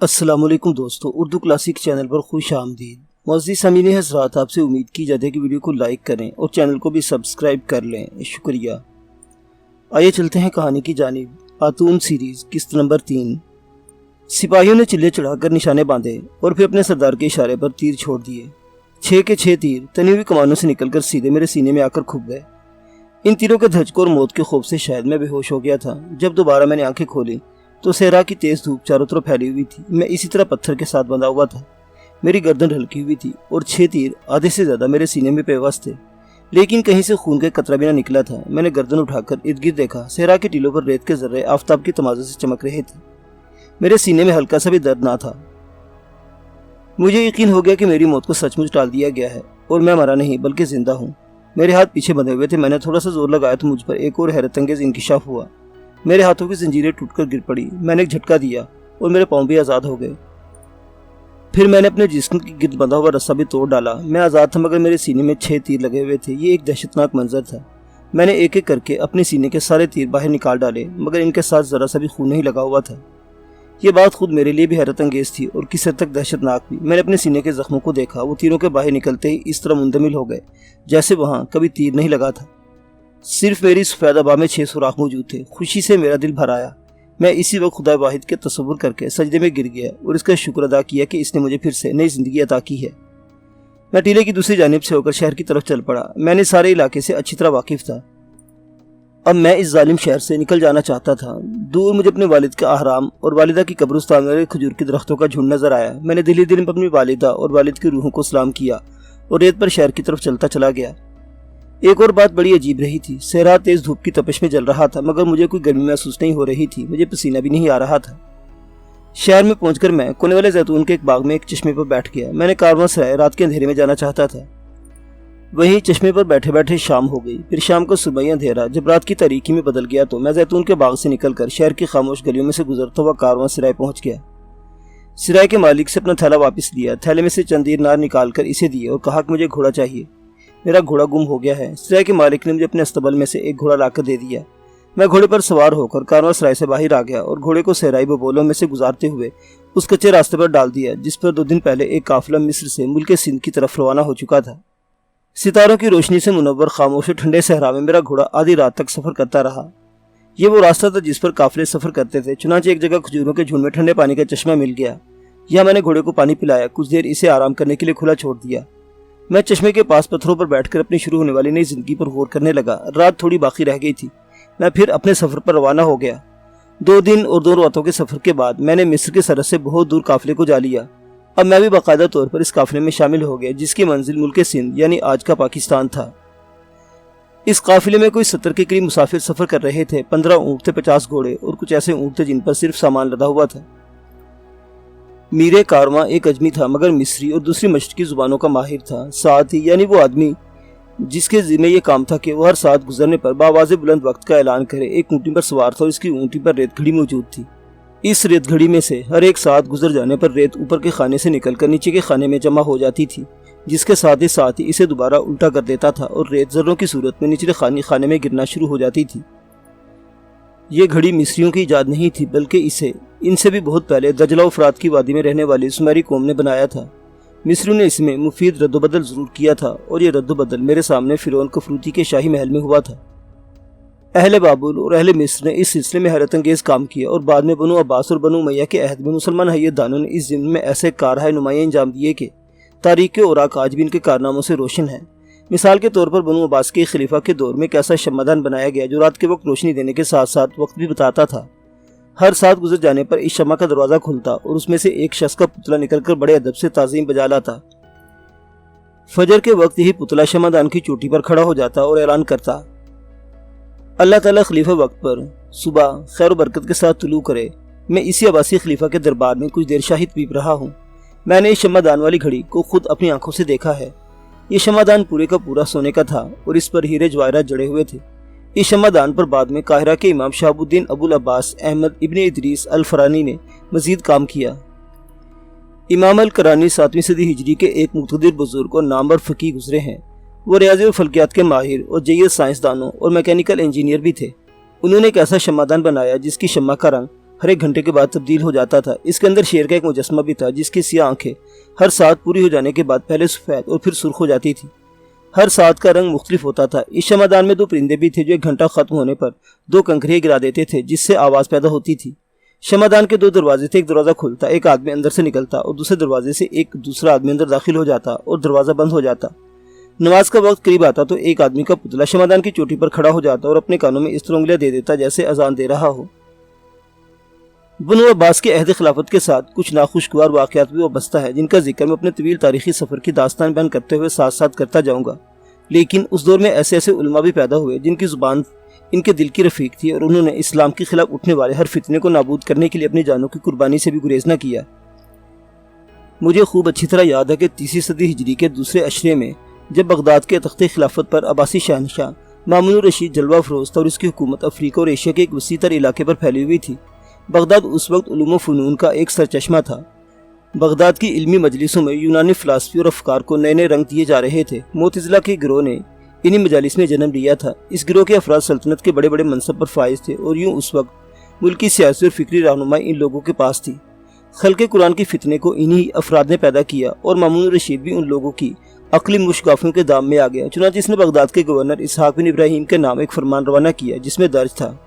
अस्सलाम वालेकुम दोस्तों, उर्दू क्लासिक चैनल पर खुश आमदीद। मुअज़्ज़िज़ सामीन हज़रात, आपसे उम्मीद की जाती है कि वीडियो को लाइक करें और चैनल को भी सब्सक्राइब कर लें। शुक्रिया। आइए चलते हैं कहानी की जानिब। खातून सीरीज़ किस्त नंबर 3। सिपाहियों ने चिल्ले चढ़ाकर निशाने बांधे और फिर अपने सरदार के इशारे पर तीर छोड़ दिए। 6 के 6 तीर तनी हुई कमानों से निकलकर सीधे मेरे सीने में आकर खुप गए। इन तीरों के धचकों और मौत के खौफ से शायद मैं बेहोश हो गया था। जब दोबारा मैंने आंखें खोली तो सहरा की तेज धूप चारों तरफ फैली हुई थी। मैं इसी तरह पत्थर के साथ बंधा हुआ था। मेरी गर्दन ढलकी हुई थी और 6 तीर आधे से ज्यादा मेरे सीने में पेवस्त थे, लेकिन कहीं से खून का कतरा भी न निकला था। मैंने गर्दन उठाकर इर्द गिर्द देखा। सहरा के टीलों पर रेत के जर्रे आफताब की तमाज़े से चमक रहे थे। मेरे सीने में हल्का सा भी दर्द ना था। मुझे यकीन हो गया कि मेरी मौत को सचमुच टाल दिया गया है और मैं मरा नहीं बल्कि जिंदा हूँ। मेरे हाथ पीछे बंधे हुए थे। मैंने थोड़ा सा जोर लगाया तो मुझ पर एक और हैरत अंगेज इंकिशाफ हुआ। मेरे हाथों की जंजीरें टूटकर गिर पड़ी। मैंने एक झटका दिया और मेरे पांव भी आज़ाद हो गए। फिर मैंने अपने जिस्म की गिर्द बंधा हुआ रस्सा भी तोड़ डाला। मैं आज़ाद था मगर मेरे सीने में 6 तीर लगे हुए थे। ये एक दहशतनाक मंजर था। मैंने एक एक करके अपने सीने के सारे तीर बाहर निकाल डाले मगर इनके साथ ज़रा सा भी खून नहीं लगा हुआ था। ये बात खुद मेरे लिए भी हैरत अंगेज थी और किस हद तक दहशतनाक भी। मैंने अपने सीने के जख्मों को देखा। वो तीरों के बाहर निकलते ही इस तरह मुंदमिल हो गए जैसे वहाँ कभी तीर नहीं लगा था। सिर्फ मेरी सफ़ेद आबा में 6 सुराख मौजूद थे। खुशी से मेरा दिल भर आया। मैं इसी वक्त खुदा वाहिद के तसव्वुर करके सजदे में गिर गया और इसका शुक्र अदा किया कि इसने मुझे फिर से नई जिंदगी अता की है। मैं टीले की दूसरी जानिब से होकर शहर की तरफ चल पड़ा। मैंने सारे इलाके से अच्छी तरह वाकिफ था। अब मैं इस जालिम शहर से निकल जाना चाहता था। दूर मुझे अपने वालिद का आहराम और वालिदा की कब्रिस्तान में खजूर के दरख्तों का झुंड नजर आया। मैंने दिली दिल में अपनी वालिदा और वालिद की रूहों को सलाम किया और रेत पर शहर की तरफ चलता चला गया। एक और बात बड़ी अजीब रही थी। सहरा तेज धूप की तपिश में जल रहा था मगर मुझे कोई गर्मी महसूस नहीं हो रही थी। मुझे पसीना भी नहीं आ रहा था। शहर में पहुंचकर मैं कोने वाले जैतून के एक बाग में एक चश्मे पर बैठ गया। मैंने कारवांसराय रात के अंधेरे में जाना चाहता था। वहीं चश्मे पर बैठे बैठे शाम हो गई। फिर शाम को सुबह अंधेरा जब रात की तारीकी में बदल गया तो मैं जैतून के बाग से निकलकर शहर की खामोश गलियों में से गुजरता हुआ कारवांसराय पहुंच गया। सिराय के मालिक से अपना थैला वापस लिया। थैले में से चंद दीनार निकालकर इसे दिए और कहा कि मुझे घोड़ा चाहिए। मेरा घोड़ा गुम हो गया है। सिराय के मालिक ने मुझे अपने अस्तबल में से एक घोड़ा लाकर दे दिया। मैं घोड़े पर सवार होकर कारवांसराय से बाहर आ गया और घोड़े को सहराई बबोलों में से गुजारते हुए उस कच्चे रास्ते पर डाल दिया जिस पर 2 दिन पहले एक काफिला मिस्र से मुल्क सिंध की तरफ रवाना हो चुका था। सितारों की रोशनी से मुनव्वर खामोश ठंडे सहरा में मेरा घोड़ा आधी रात तक सफर करता रहा। ये वो रास्ता था जिस पर काफिले सफर करते थे। चुनांचे एक जगह खजूरों के झुंड में ठंडे पानी का चश्मा मिल गया। यहाँ मैंने घोड़े को पानी पिलाया। कुछ देर इसे आराम करने के लिए खुला छोड़ दिया। मैं चश्मे के पास पत्थरों पर बैठकर अपनी शुरू होने वाली नई जिंदगी पर गौर करने लगा। रात थोड़ी बाकी रह गई थी। मैं फिर अपने सफर पर रवाना हो गया। 2 दिन और 2 रातों के सफर के बाद मैंने मिस्र के सरहद से बहुत दूर काफिले को जा लिया। अब मैं भी बाकायदा तौर पर इस काफिले में शामिल हो गया जिसकी मंजिल मुल्क सिंध यानी आज का पाकिस्तान था। इस काफिले में कोई 70 के करीब मुसाफिर सफर कर रहे थे। 15 ऊँट थे, 50 घोड़े और कुछ ऐसे ऊँट थे जिन पर सिर्फ सामान लदा हुआ था। मीरे कारवां एक अजमी था मगर मिस्री और दूसरी मशरकी जुबानों का माहिर था। साथ ही यानी वो आदमी जिसके जिम्मे ये काम था कि वो हर साथ गुजरने पर बावाज़े बुलंद वक्त का ऐलान करे। एक ऊँटी पर सवार था और इसकी ऊँटी पर रेत घड़ी मौजूद थी। इस रेत घड़ी में से हर एक साथ गुजर जाने पर रेत ऊपर के खाने से निकलकर नीचे के खाने में जमा हो जाती थी, जिसके साथ ही इसे दोबारा उल्टा कर देता था और रेत जर्रों की सूरत में निचले खाने में गिरना शुरू हो जाती थी। ये घड़ी मिस्रियों की इजाद नहीं थी बल्कि इसे इनसे भी बहुत पहले दजला और फरात की वादी में रहने वाली सुमेरी कौम ने बनाया था। मिस्रियों ने इसमें मुफीद रद्दोबदल जरूर किया था और ये रद्दोबदल मेरे सामने फिरौन कफरूती के शाही महल में हुआ था। अहले बाबुल और अहले मिस्र ने इस सिलसिले में हैरत अंगेज काम किया और बाद में बनु अब्बास और बनु उमैया के अहद में मुसलमान हैयतदानों ने इस ज़िम्न में ऐसे कारहाय नुमाया अंजाम दिए कि तारीख के औराक आज भी इनके कारनामों से रोशन है। मिसाल के तौर पर बनु अब्बास के खलीफा के दौर में एक ऐसा शम्मादान बनाया गया जो रात के वक्त रोशनी देने के साथ साथ वक्त भी बताता था। हर साथ गुजर जाने पर इस शम्मा का दरवाज़ा खुलता और उसमें से एक शख्स का पुतला निकलकर बड़े अदब से ताज़ीम बजा लाता। फजर के वक्त यही पुतला शम्मादान की चोटी पर खड़ा हो जाता और ऐलान करता, अल्लाह ताला खलीफा वक्त पर सुबह खैर बरकत के साथ तुलू करे। मैं इसी अब्बासी खलीफा के दरबार में कुछ देर शाहिद पीप रहा हूँ। मैंने इस शम्मादान वाली घड़ी को खुद अपनी आंखों से देखा है। ये शम्मादान पूरे का पूरा सोने का था और इस पर हीरे जवाहरात जड़े हुए थे। इस शम्मादान पर बाद में काहिरा के इमाम शहाबुद्दीन अबुल अब्बास अहमद इब्ने इदरीस अल फरानी ने मजीद काम किया। इमाम अल करानी 7वीं सदी हिजरी के एक मुक़तदिर बुजुर्ग और नामवर फ़कीह गुजरे हैं। वो रियाज़ी और फल्कियात के माहिर और जय्यद साइंसदानों और मैकेनिकल इंजीनियर भी थे। उन्होंने एक ऐसा शम्मादान बनाया जिसकी शम्मा का रंग हर 1 घंटे के बाद तब्दील हो जाता था। इसके अंदर शेर का एक मुजस्मा भी था जिसकी सियाह आंखें हर सात पूरी हो जाने के बाद पहले सफ़ेद और फिर सुर्ख हो जाती थी। हर सात का रंग मुख्तलिफ होता था। इस शमादान में 2 परिंदे भी थे जो 1 घंटा खत्म होने पर 2 कंकरियाँ गिरा देते थे जिससे आवाज़ पैदा होती थी। शमादान के 2 दरवाजे थे, एक दरवाज़ा खुलता, एक आदमी अंदर से निकलता और दूसरे दरवाजे से एक दूसरा आदमी अंदर दाखिल हो जाता और दरवाज़ा बंद हो जाता। नमाज का वक्त करीब आता तो एक आदमी का पुतला शमादान की चोटी पर खड़ा हो जाता और अपने कानों में इस तरह उंगलियां दे देता जैसे अजान दे रहा हो। बनु अब्बास के अहद खिलाफत के साथ कुछ नाखुशगवार वाक़यात भी वाबस्ता है जिनका जिक्र मैं अपने तवील तारीखी सफ़र की दास्तान बयान करते हुए साथ साथ करता जाऊँगा। लेकिन उस दौर में ऐसे ऐसे उलमा भी पैदा हुए जिनकी ज़ुबान इनके दिल की रफ़ीक थी और उन्होंने इस्लाम के खिलाफ उठने वाले हर फितने को नाबूद करने के लिए अपनी जानों की कुर्बानी से भी गुरेज न किया। मुझे खूब अच्छी तरह याद है कि 3वीं सदी हिजरी के दूसरे अशरे में जब बगदाद के तख्ते खिलाफत पर अब्बासी शहनशाह मामून रशीद जलवा फरोज़ था और इसकी हुकूमत अफ्रीका और एशिया के एक वसी तर इलाके पर फैली हुई थी। बगदाद उस वक्त उलूम व फ़नून का एक सरचश्मा था। बगदाद की इल्मी मजलिसों में यूनानी फ़िलासफ़ी और अफ़कार को नए नए रंग दिए जा रहे थे। मुतज़िला के गिरोह ने इन्हीं मजालिस में जन्म लिया था। इस गिरोह के अफराद सल्तनत के बड़े बड़े मनसब पर फाइज थे और यूँ उस वक्त मुल्क की सियासी और फ़िक्री रहनुमाई इन लोगों के पास थी। खल्क़े कुरान की फितने को इन्हीं अफराद ने पैदा किया और मामून रशीद भी उन लोगों की अक्ली मुश्काफियों के दाम में आ गया। चुनांचे इसने बगदाद के गवर्नर इसहाक बिन इब्राहिम के नाम एक फरमान रवाना किया जिसमें दर्ज था,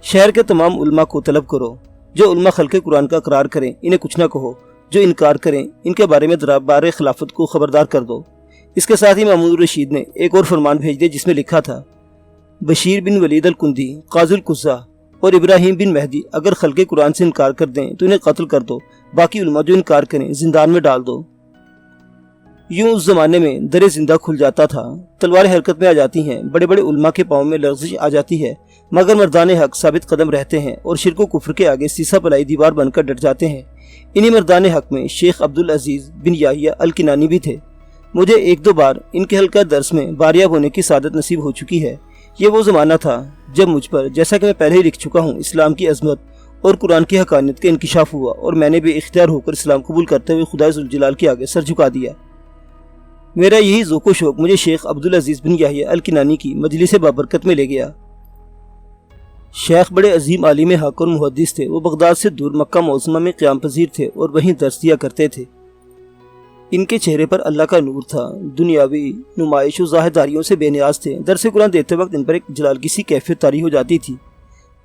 शहर के तमाम उलमा को तलब करो, जो उलमा खल्क़े कुरान का इकरार करें इन्हें कुछ न कहो, जो इनकार करें इनके बारे में दरबार खिलाफत को खबरदार कर दो। इसके साथ ही मामून रशीद ने एक और फरमान भेज दिया जिसमें लिखा था, बशीर बिन वलीद अल कुंदी, काजुल कुज़्ज़ा और इब्राहिम बिन महदी अगर खल्क़े कुरान से इनकार कर दें तो इन्हें कत्ल कर दो, बाकी उलमा जो इनकार करें जिंदान में डाल दो। यूं उस जमाने में दरे जिंदा खुल जाता था, तलवारें हरकत में आ जाती हैं, बड़े बड़े उलमा के पाँव में लर्जिश आ जाती है, मगर मर्दान हक साबित कदम रहते हैं और शिरक व कुफ्र के आगे सीसा पलाई दीवार बनकर डट जाते हैं। इन्हीं मर्दान हक में शेख अब्दुल अजीज़ बिन याहिया अल किनानी भी थे। मुझे 1-2 बार इनके हल्का दर्स में बारियाब होने की सादत नसीब हो चुकी है। ये वो ज़माना था जब मुझ पर, जैसा कि मैं पहले ही लिख चुका हूँ, इस्लाम की अजमत और कुरान की हकानियत का इंकिशाफ हुआ और मैंने भी इख्तियार होकर इस्लाम कबूल करते हुए खुदा ज़ुल जलाल के आगे सर झुका दिया। मेरा यही ज़ौक़ शौक़ मुझे शेख अब्दुल अजीज़ बिन याहिया अल किनानी की मजलिस बाबरकत में ले गया। शेख बड़े अजीम आलिम हक और मुहद्दिस थे। वो बगदाद से दूर मक्का मौज़मा में क़याम पज़ीर थे और वहीं दर्स दिया करते थे। इनके चेहरे पर अल्लाह का नूर था। दुनियावी नुमाइश और ज़ाहिरदारियों से बेनियाज थे। दर्स कुरान देते वक्त इन पर एक जलालगी सी कैफियत तारी हो जाती थी।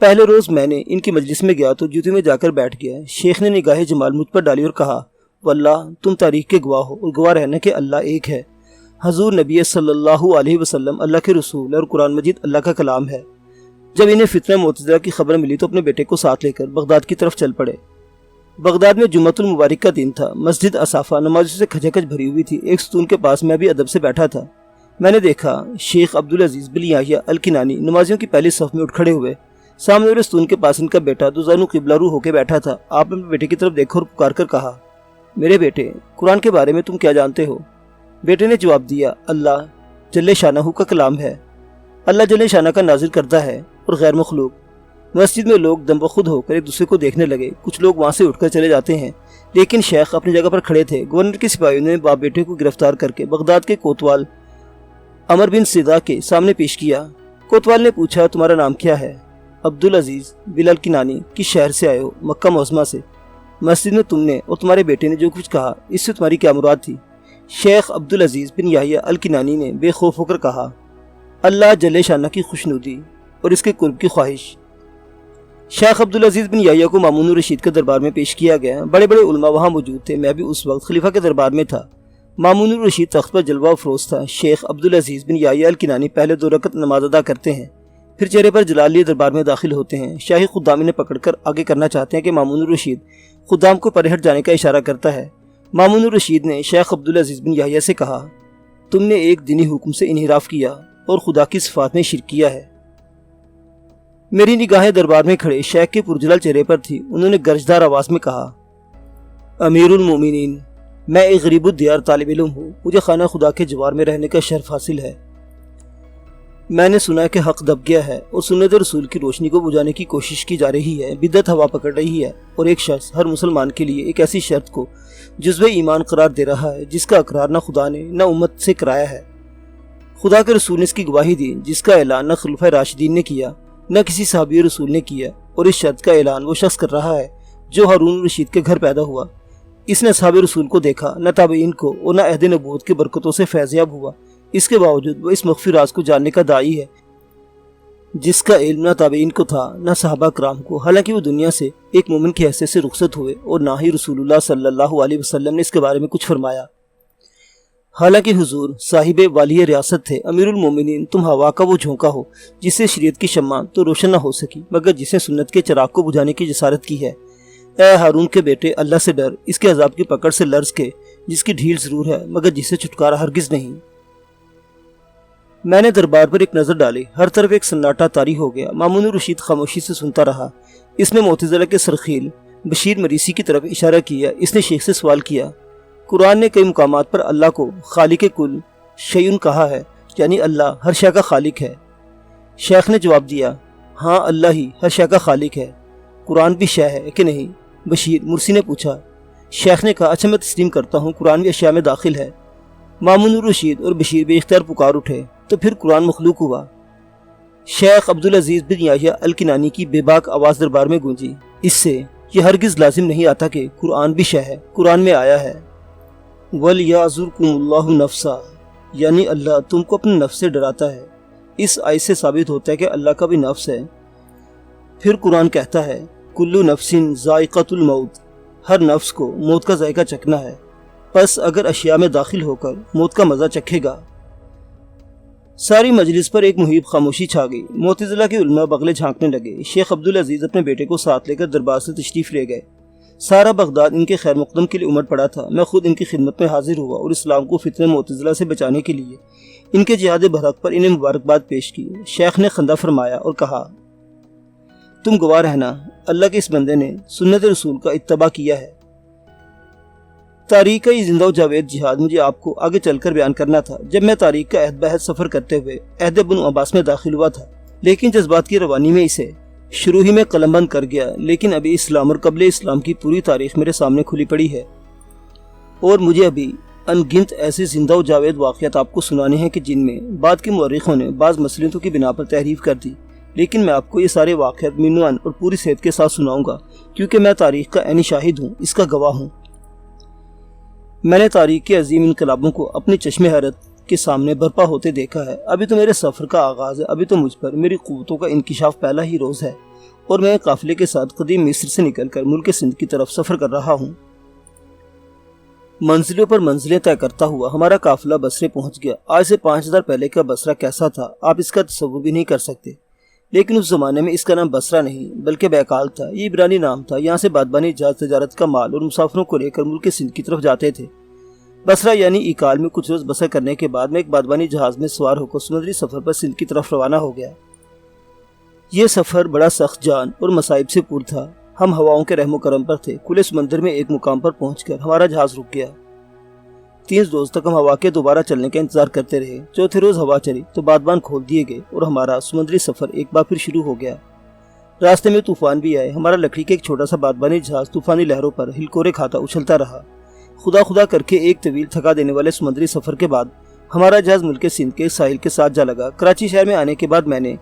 पहले रोज़ मैंने इनकी मजलिस में गया तो जूते में जाकर बैठ गया। शेख ने निगाह जमाल मुझ पर डाली और कहा, वल्लाह तुम तारीख के गवाह हो और गवाह रहने के अल्लाह एक है। हजूर नबी सल्लल्लाहु अलैहि वसल्लम अल्लाह के रसूल और कुरान मजीद अल्लाह का कलाम है। जब इन्हें फितना मुतज़िला की खबर मिली तो अपने बेटे को साथ लेकर बगदाद की तरफ चल पड़े। बगदाद में जुम्मतुल मुबारक का दिन था। मस्जिद असाफा नमाज़ों से खचाखच भरी हुई थी। एक सतून के पास मैं भी अदब से बैठा था। मैंने देखा शेख अब्दुल अजीज़ बिन याहिया अल किनानी नमाजियों की पहली सफ़ में उठ खड़े हुए। सामने वाले सतून के पास इनका बेटा दुजानु क़िबला-रू होकर बैठा था। आपने अपने बेटे की तरफ देखा और पुकार कर कहा, मेरे बेटे, कुरान के बारे में तुम क्या जानते हो? बेटे ने जवाब दिया, अल्लाह जल्ले शानहू का कलाम है। अल्लाह जल्ले शाना का नाजिल करता है और गैर मखलूक। मस्जिद में लोग दम बखुद होकर एक दूसरे को देखने लगे। कुछ लोग वहाँ से उठकर चले जाते हैं, लेकिन शेख अपनी जगह पर खड़े थे। गवर्नर के सिपाहियों ने बाप बेटे को गिरफ्तार करके बगदाद के कोतवाल अमर बिन सिदा के सामने पेश किया। कोतवाल ने पूछा, तुम्हारा नाम क्या है? अब्दुल अजीज़ बिन अल किनानी, किस शहर से आए हो? मक्का मौज़मा से। मस्जिद में तुमने और तुम्हारे बेटे ने जो कुछ कहा इससे तुम्हारी क्या मुराद थी? शेख अब्दुल अजीज़ बिन याहिया अल किनानी ने बेखौफ होकर कहा, अल्लाह जल्ले शाना की खुशनुदी और इसके कुर्ब की ख्वाहिश। शेख अब्दुल अजीज़ बिन याहिया को मामून रशीद के दरबार में पेश किया गया। बड़े बड़े उलमा वहाँ मौजूद थे। मैं भी उस वक्त खलीफा के दरबार में था। मामून रशीद तख्त पर जलवा अफरोज़ था। शेख अब्दुल अजीज़ बिन याहिया अल किनानी पहले 2 रकत नमाज अदा करते हैं, फिर चेहरे पर जलाल लिए दरबार में दाखिल होते हैं। शाही खुद्दाम इन्हें पकड़कर आगे करना चाहते हैं कि मामून रशीद खुद्दाम को परे हट जाने का इशारा करता है। मामून रशीद ने शेख अब्दुल अजीज़ बिन याहिया से कहा, तुमने एक दीनी हुक्म से इन्हिराफ किया और खुदा की सिफात में शिरक किया है। मेरी निगाहें दरबार में खड़े शेख के पुरजलाल चेहरे पर थी। उन्होंने गर्जदार आवाज़ में कहा, अमीरुल मोमिनीन, मैं एक गरीबुद दियार तालिब इल्म हूँ। मुझे खाना खुदा के जवार में रहने का शर्फ हासिल है। मैंने सुना कि हक दब गया है और सुन्नत रसूल की रोशनी को बुझाने की कोशिश की जा रही है। बिदअत हवा पकड़ रही है और एक शख्स हर मुसलमान के लिए एक ऐसी शर्त को जुज़्वे ईमान करार दे रहा है जिसका अकरार न खुदा ने न उम्मत से कराया है। खुदा के रसूल ने इसकी गवाही दी, जिसका ऐलान न खलीफा राशिदीन ने किया نہ کسی صحابی رسول نے کیا، اور اس شرط کا اعلان وہ شخص کر رہا ہے جو ہارون رشید کے گھر پیدا ہوا۔ اس نے اصحاب رسول کو دیکھا، نہ تابعین کو، اور نہ عہد نبوت کی برکتوں سے فیضیاب ہوا۔ اس کے باوجود وہ اس مخفی راز کو جاننے کا داعی ہے جس کا علم نہ تابعین کو تھا نہ صحابہ کرام کو، حالانکہ وہ دنیا سے ایک مومن کی حیثیت سے رخصت ہوئے، اور نہ ہی رسول اللہ صلی اللہ علیہ وسلم نے اس کے بارے میں کچھ فرمایا۔ حالانکہ حضور صاحب والی ریاست تھے، امیر المومنین، تم ہوا کا وہ جھونکا ہو جس سے شریعت کی شمع تو روشن نہ ہو سکی مگر جس نے سنت کے چراغ کو بجھانے کی جسارت کی ہے۔ اے ہارون کے بیٹے، اللہ سے ڈر، اس کے عذاب کی پکڑ سے لرز کے جس کی ڈھیل ضرور ہے مگر جسے چھٹکارا ہرگز نہیں۔ میں نے دربار پر ایک نظر ڈالی، ہر طرف ایک سناٹا طاری ہو گیا۔ مامون رشید خاموشی سے سنتا رہا۔ اس نے معتزلہ کے سرخیل بشیر مریسی کی طرف اشارہ کیا۔ اس نے شیخ سے سوال کیا، قرآن نے کئی مقامات پر اللہ کو خالق کل شیء کہا ہے، یعنی اللہ ہر شے کا خالق ہے۔ شیخ نے جواب دیا، ہاں اللہ ہی ہر شے کا خالق ہے۔ قرآن بھی شے ہے کہ نہیں؟ بشیر مرسی نے پوچھا۔ شیخ نے کہا، اچھا میں تسلیم کرتا ہوں، قرآن بھی اشیاء میں داخل ہے۔ مامون رشید اور بشیر بے اختیار پکار اٹھے، تو پھر قرآن مخلوق ہوا؟ شیخ عبدالعزیز بن یحییٰ الکنانی کی بے باک آواز دربار میں گونجی، اس سے یہ ہرگز لازم نہیں آتا کہ قرآن بھی شے ہے۔ قرآن میں آیا ہے، وَلْيَعْذُرْكُمُ اللَّهُ نَفْسًا، یعنی اللہ تم کو اپنے نفس سے ڈراتا ہے۔ اس آیت سے ثابت ہوتا ہے کہ اللہ کا بھی نفس ہے۔ پھر قرآن کہتا ہے، کُلُّ نَفْسٍ ذَائِقَةُ الْمَوْتِ، ہر نفس کو موت کا ذائقہ چکھنا ہے، پس اگر اشیاء میں داخل ہو کر موت کا مزہ چکھے گا۔ ساری مجلس پر ایک محیب خاموشی چھا گئی۔ معتزلہ کے علماء بغلے جھانکنے لگے۔ شیخ عبدالعزیز اپنے بیٹے کو ساتھ لے کر دربار سے تشریف لے گئے۔ سارا بغداد ان کے خیر مقدم کے لیے امٹ پڑا تھا۔ میں خود ان کی خدمت میں حاضر ہوا اور اسلام کو فتنہ معتزلہ سے بچانے کے لیے ان کے جہاد برحق پر انہیں مبارکباد پیش کی۔ شیخ نے خندہ فرمایا اور کہا، تم گواہ رہنا، اللہ کے اس بندے نے سنت رسول کا اتباع کیا ہے۔ تاریخ کا یہ زندہ و جاوید جہاد مجھے آپ کو آگے چل کر بیان کرنا تھا۔ جب میں تاریخ کا عہد بحد سفر کرتے ہوئے عہد بنو عباس میں داخل ہوا تھا، لیکن جذبات کی روانی میں اسے شروع ہی میں قلم بند کر گیا، لیکن ابھی اسلام اور قبل اسلام کی پوری تاریخ میرے سامنے کھلی پڑی ہے، اور مجھے ابھی ان گنت ایسے زندہ و جاوید واقعات آپ کو سنانے ہیں کہ جن میں بعد کے مورخوں نے بعض مصلحتوں کی بنا پر تحریف کر دی، لیکن میں آپ کو یہ سارے واقعات معنون اور پوری صحت کے ساتھ سناؤں گا، کیونکہ میں تاریخ کا عینی شاہد ہوں، اس کا گواہ ہوں۔ میں نے تاریخ کے عظیم انقلابوں کو اپنی چشم حیرت کے سامنے برپا ہوتے دیکھا ہے۔ ابھی تو میرے سفر کا آغاز ہے، ابھی تو مجھ پر میری قوتوں کا انکشاف پہلا ہی روز ہے، اور میں قافلے کے ساتھ قدیم مصر سے نکل کر ملک سندھ کی طرف سفر کر رہا ہوں۔ منزلوں پر منزلیں طے کرتا ہوا ہمارا قافلہ بصرے پہنچ گیا۔ آج سے 5000 پہلے کا بصرہ کیسا تھا آپ اس کا تصور بھی نہیں کر سکتے، لیکن اس زمانے میں اس کا نام بصرہ نہیں بلکہ بیکال تھا۔ یہ عبرانی نام تھا۔ یہاں سے بادبانی جہاز تجارت کا مال اور مسافروں کو لے کر ملک سندھ کی طرف جاتے تھے۔ بصرہ یعنی ایکال میں کچھ روز بسر کرنے کے بعد میں ایک بادبانی جہاز میں سوار ہو کر سمندری سفر پر سندھ کی طرف روانہ ہو گیا۔ یہ سفر بڑا سخت جان اور مصائب سے پور تھا۔ ہم ہواؤں کے رحم و کرم پر تھے۔ کھلے سمندر میں ایک مقام پر پہنچ کر ہمارا جہاز رک گیا۔ 3 روز تک ہم ہوا کے دوبارہ چلنے کا انتظار کرتے رہے۔ چوتھے روز ہوا چلی تو بادبان کھول دیے گئے اور ہمارا سمندری سفر ایک بار پھر شروع ہو گیا۔ راستے میں طوفان بھی آئے۔ ہمارا لکڑی کے ایک چھوٹا سا بادبانی جہاز طوفانی لہروں پر ہلکورے کھاتا اچھلتا رہا۔ خدا خدا کر کے ایک طویل تھکا دینے والے سمندری سفر کے بعد ہمارا جہاز ملک سندھ کے ساحل کے ساتھ جا لگا۔ کراچی شہر میں آنے کے بعد میں نے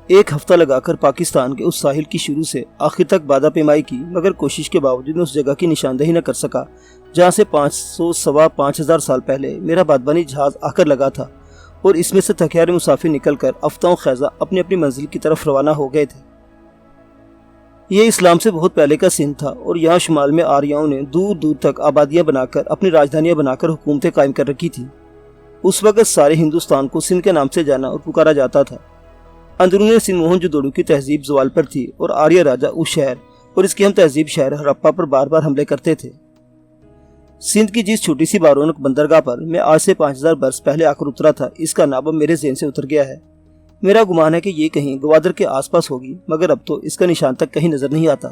1 ہفتہ لگا کر پاکستان کے اس ساحل کی شروع سے آخر تک بادہ پیمائی کی، مگر کوشش کے باوجود میں اس جگہ کی نشاندہی نہ کر سکا جہاں سے 500 سوا 5000 سال پہلے میرا بادبانی جہاز آ کر لگا تھا، اور اس میں سے تھکیارے مسافر نکل کر افتاؤں خیزہ اپنی اپنی منزل کی طرف روانہ ہو گئے تھے۔ یہ اسلام سے بہت پہلے کا سندھ تھا، اور یہاں شمال میں آریاؤں نے دور دور تک آبادیاں بنا کر اپنی راجدھانیاں بنا کر حکومتیں قائم کر رکھی تھیں۔ اس وقت سارے ہندوستان کو سندھ کے نام سے جانا اور پکارا جاتا تھا۔ اندرون سندھ موہنجودڑو کی تہذیب زوال پر تھی، اور آریہ راجہ اس شہر اور اس کی ہم تہذیب شہر ہڑپا پر بار بار حملے کرتے تھے۔ سندھ کی جس چھوٹی سی بارونق بندرگاہ پر میں آج سے 5000 برس پہلے آ کر اترا تھا، اس کا نام اب میرے ذہن سے اتر گیا ہے۔ میرا گمان ہے کہ یہ کہیں گوادر کے آس پاس ہوگی، مگر اب تو اس کا نشان تک کہیں نظر نہیں آتا۔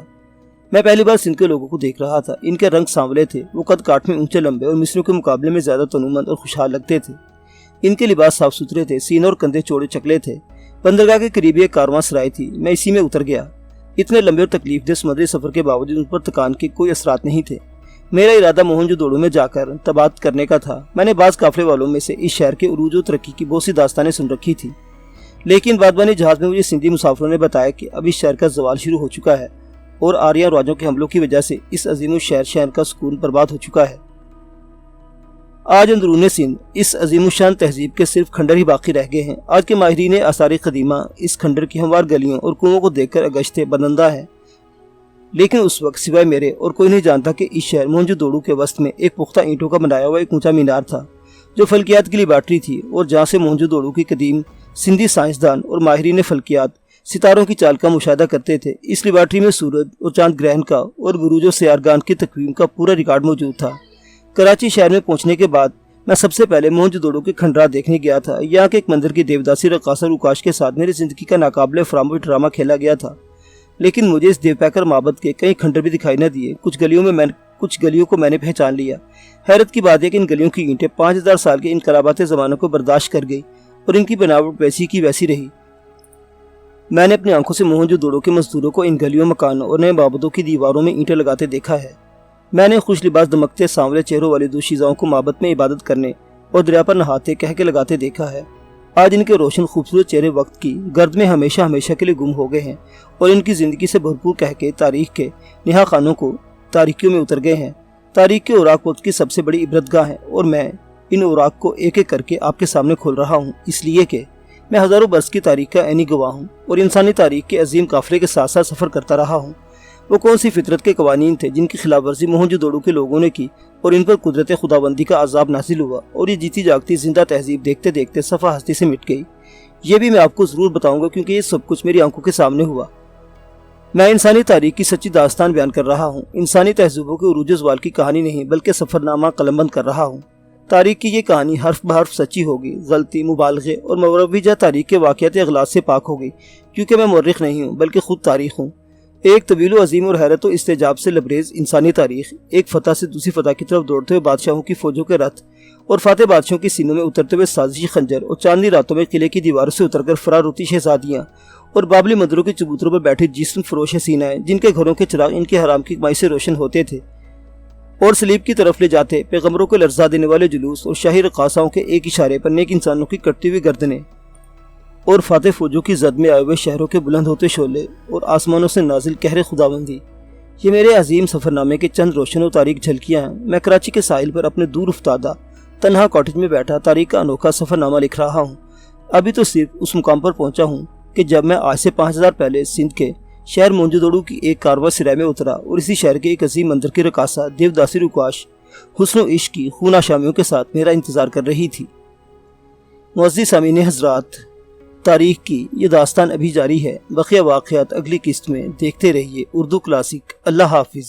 میں پہلی بار سندھ کے لوگوں کو دیکھ رہا تھا۔ ان کے رنگ سانولے تھے، وہ قد کاٹ میں اونچے لمبے اور مصریوں کے مقابلے میں زیادہ تنومند اور خوشحال لگتے تھے۔ ان کے لباس صاف ستھرے تھے، سینے اور کندھے چوڑے چکلے تھے۔ بندرگاہ کے قریب ایک کارواں سرائے تھی، میں اسی میں اتر گیا۔ اتنے لمبے اور تکلیف دہ سمندری سفر کے باوجود ان پر تکان کے کوئی اثرات نہیں تھے۔ میرا ارادہ موہنجودڑو میں جا کر تبادلہ کرنے کا تھا۔ میں نے بعض قافلے والوں میں سے اس شہر کے عروج و ترقی کی بہت سی داستانیں سن رکھی تھی۔ لیکن بادبانی جہاز میں مجھے سندھی مسافروں نے بتایا کہ اب اس شہر کا زوال شروع ہو چکا ہے اور آریہ راجوں کے حملوں کی وجہ سے اس عظیم الشہر شہر کا سکون برباد ہو چکا ہے۔ آج اندرون سندھ اس عظیم الشان تہذیب کے صرف کھنڈر ہی باقی رہ گئے ہیں۔ آج کے ماہرین آثار قدیمہ اس کھنڈر کی ہموار گلیوں اور کنووں کو دیکھ کر اگشتے بدندہ ہیں، لیکن اس وقت سوائے میرے اور کوئی نہیں جانتا کہ اس شہر موہنجو دڑو کے وسط میں ایک پختہ اینٹوں کا بنایا ہوا ایک اونچا مینار تھا جو فلکیات کی لیبارٹری تھی، اور جہاں سے موہنجو دڑو کی قدیم سندھی سائنسدان اور ماہرین فلکیات ستاروں کی چال کا مشاہدہ کرتے تھے۔ اس لیبارٹری میں سورج اور چاند گرہن کا اور بروج و سیارگان کی تقویم کا پورا ریکارڈ موجود تھا۔ کراچی شہر میں پہنچنے کے بعد میں سب سے پہلے موہنجو دڑو کے کھنڈرات دیکھنے گیا تھا۔ یہاں کے ایک مندر کی دیوداسی رقاصہ روکاش کے ساتھ میری زندگی کا ناقابل فراموش ڈرامہ کھیلا گیا تھا، لیکن مجھے اس دیو پیکر معبد کے کئی کھنڈر بھی دکھائی نہ دیے۔ کچھ گلیوں کو میں نے پہچان لیا۔ حیرت کی بات ہے کہ ان گلیوں کی اینٹیں 5000 سال کے انقلابات زمانوں کو برداشت کر گئی اور ان کی بناوٹ ویسی کی ویسی رہی۔ میں نے اپنی آنکھوں سے موہنجو دڑو کے مزدوروں کو ان گلیوں، مکانوں اور نئے معبدوں کی دیواروں میں اینٹیں لگاتے دیکھا ہے۔ میں نے خوش لباس دمکتے سانولے چہروں والی دوشیزاؤں کو معبد میں عبادت کرنے اور دریا پر نہاتے کہہ کے لگاتے دیکھا ہے۔ آج ان کے روشن خوبصورت چہرے وقت کی گرد میں ہمیشہ ہمیشہ کے لیے گم ہو گئے ہیں اور ان کی زندگی سے بھرپور کہہ کے تاریخ کے نہا خانوں کو تاریکیوں میں اتر گئے ہیں۔ تاریخ کے اوراق وقت کی سب سے بڑی عبرت گاہ ہیں اور میں ان اوراق کو ایک ایک کر کے آپ کے سامنے کھول رہا ہوں، اس لیے کہ میں ہزاروں برس کی تاریخ کا عینی گواہ ہوں اور انسانی تاریخ کے عظیم قافلے کے ساتھ ساتھ سفر کرتا رہا ہوں۔ وہ کون سی فطرت کے قوانین تھے جن کی خلاف ورزی موہنجو دڑو کے لوگوں نے کی اور ان پر قدرت خداوندی کا عذاب نازل ہوا اور یہ جیتی جاگتی زندہ تہذیب دیکھتے دیکھتے صفحہ ہستی سے مٹ گئی۔ یہ بھی میں آپ کو ضرور بتاؤں گا کیونکہ یہ سب کچھ میری آنکھوں کے سامنے ہوا۔ میں انسانی تاریخ کی سچی داستان بیان کر رہا ہوں، انسانی تہذیبوں کے عروج و زوال کی کہانی نہیں بلکہ سفر نامہ قلم بند کر رہا ہوں۔ تاریخ کی یہ کہانی حرف بحرف سچی ہوگی، غلطی، مبالغے اور مروجہ تاریخ کے واقعات اغلاط سے پاک ہوگی، کیونکہ میں مورخ نہیں ہوں بلکہ خود تاریخ ہوں۔ ایک طویل و عظیم اور حیرت و استعجاب سے لبریز انسانی تاریخ، ایک فتح سے دوسری فتح کی طرف دوڑتے ہوئے بادشاہوں کی فوجوں کے رتھ اور فاتح بادشاہوں کی سینوں میں اترتے ہوئے سازشی خنجر اور چاندنی راتوں میں قلعے کی دیواروں سے اتر کر فرار ہوتی شہزادیاں اور بابلی مندروں کے چبوتروں پر بیٹھے جسم فروش حسینائیں جن کے گھروں کے چراغ ان کے حرام کی کمائی سے روشن ہوتے تھے اور سلیب کی طرف لے جاتے پیغمبروں کو لرزا دینے والے جلوس اور شاہی رقاصاؤں کے ایک اشارے پر نیک انسانوں کی کٹتی ہوئی گردنیں اور فاتح فوجوں کی زد میں آئے ہوئے شہروں کے بلند ہوتے شعلے اور آسمانوں سے نازل قہر خداوندی، یہ میرے عظیم سفر نامے کے چند روشن و تاریک جھلکیاں ہیں۔ میں کراچی کے ساحل پر اپنے دور افتادہ تنہا کاٹیج میں بیٹھا تاریخ کا انوکھا سفر نامہ لکھ رہا ہوں۔ ابھی تو صرف اس مقام پر پہنچا ہوں کہ جب میں آج سے 5000 پہلے سندھ کے شہر موہنجو دڑو کی ایک کارواں سرائے میں اترا اور اسی شہر کے ایک عظیم مندر کی رقاصہ دیوداسی روکاش حسن و عشق کی خون آشامیوں کے ساتھ میرا انتظار کر رہی تھی۔ معزز سامعین حضرات، تاریخ کی یہ داستان ابھی جاری ہے، بقیہ واقعات اگلی قسط میں دیکھتے رہیے۔ اردو کلاسک۔ اللہ حافظ۔